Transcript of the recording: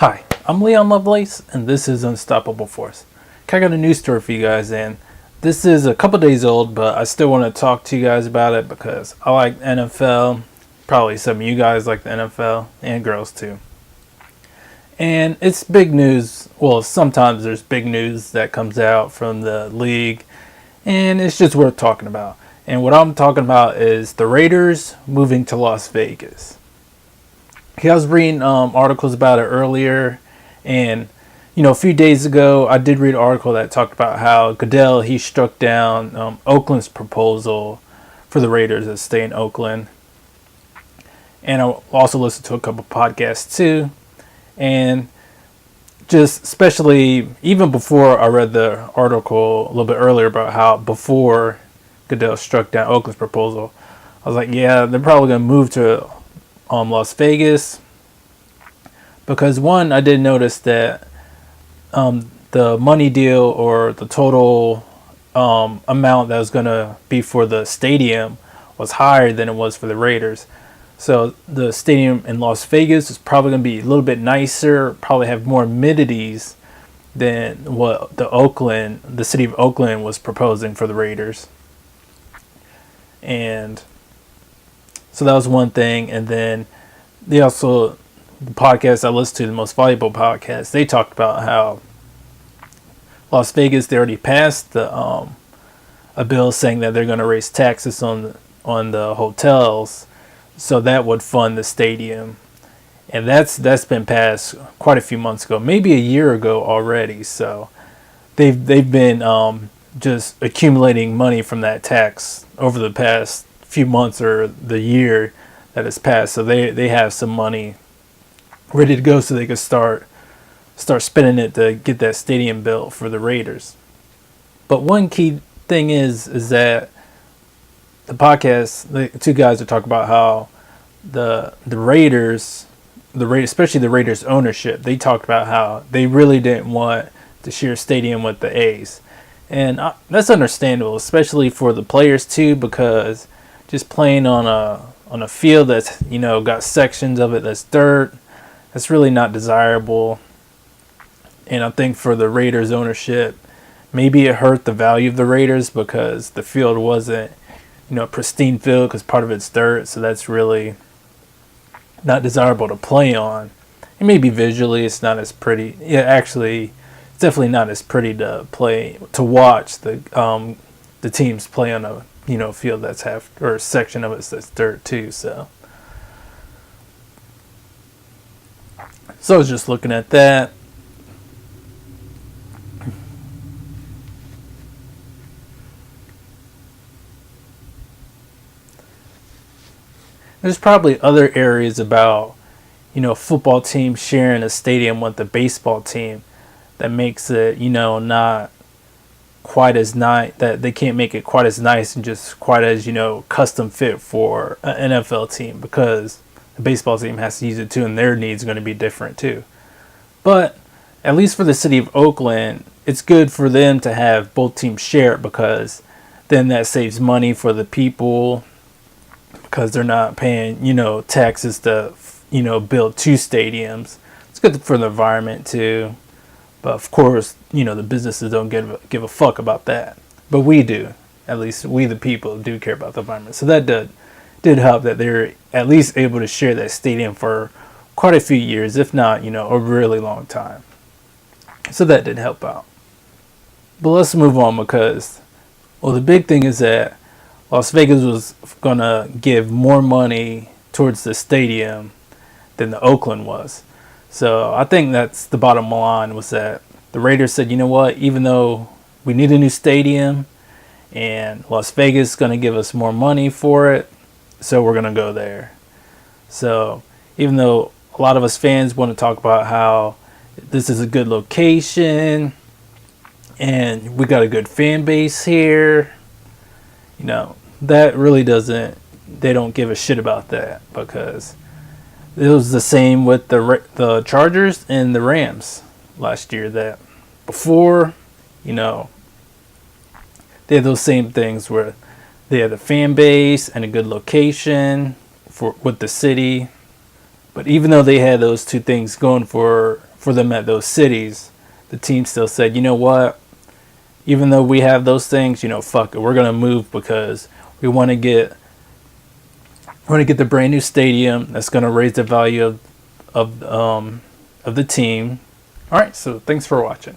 Hi, I'm Leon Lovelace, and this is Unstoppable Force. I got a news story for you guys, and this is a couple days old, but I still want to talk to you guys about it because I like the NFL. Probably some of you guys like the NFL, and girls too. And it's big news. Well, sometimes there's big news that comes out from the league, and it's just worth talking about. And what I'm talking about is the Raiders moving to Las Vegas. I was reading articles about it earlier, and a few days ago, I did read an article that talked about how Goodell he struck down Oakland's proposal for the Raiders to stay in Oakland, and I also listened to a couple podcasts too, and just especially even before I read the article a little bit earlier about how before Goodell struck down Oakland's proposal, I was like, yeah, they're probably gonna move to Las Vegas, because one, I did notice that the money deal or the total amount that was going to be for the stadium was higher than it was for the Raiders. So the stadium in Las Vegas is probably going to be a little bit nicer, probably have more amenities than what the city of Oakland was proposing for the Raiders. And so that was one thing. And then the podcast I listened to, the Most Valuable Podcast, they talked about how Las Vegas, they already passed a bill saying that they're going to raise taxes on the hotels, so that would fund the stadium. And that's been passed quite a few months ago, maybe a year ago already. So they've been just accumulating money from that tax over the past few months or the year that has passed. So they have some money ready to go, so they could start spending it to get that stadium built for the Raiders. But one key thing is that the podcast, the two guys are talking about how the Raiders, especially the Raiders ownership, they talked about how they really didn't want to share a stadium with the A's. And that's understandable, especially for the players too, because just playing on a field that's got sections of it that's dirt, that's really not desirable. And I think for the Raiders ownership, maybe it hurt the value of the Raiders because the field wasn't a pristine field because part of it's dirt, so that's really not desirable to play on. And maybe visually it's not as pretty. Yeah, actually, it's definitely not as pretty to watch the teams play on a field that's half or a section of it that's dirt too. So I was just looking at that. There's probably other areas about football team sharing a stadium with the baseball team that makes it not quite as nice, that they can't make it quite as nice and just quite as custom fit for an NFL team, because the baseball team has to use it too, and their needs are going to be different too. But at least for the city of Oakland, it's good for them to have both teams share it, because then that saves money for the people, because they're not paying taxes to build two stadiums. It's good for the environment too, but of course the businesses don't give a fuck about that, but we do. At least we the people do care about the environment. So that did help that they're at least able to share that stadium for quite a few years, if not a really long time. So that did help out. But let's move on, because the big thing is that Las Vegas was going to give more money towards the stadium than the Oakland was. So I think that's the bottom line, was that the Raiders said, you know what, even though we need a new stadium and Las Vegas is going to give us more money for it, so we're going to go there. So even though a lot of us fans want to talk about how this is a good location and we got a good fan base here, that really they don't give a shit about that, because it was the same with the Chargers and the Rams last year, that before, they had those same things where they had a fan base and a good location with the city. But even though they had those two things going for for them at those cities, the team still said, you know what, even though we have those things, fuck it, we're gonna move because we want to get the brand new stadium that's gonna raise the value of the team. All right, so thanks for watching.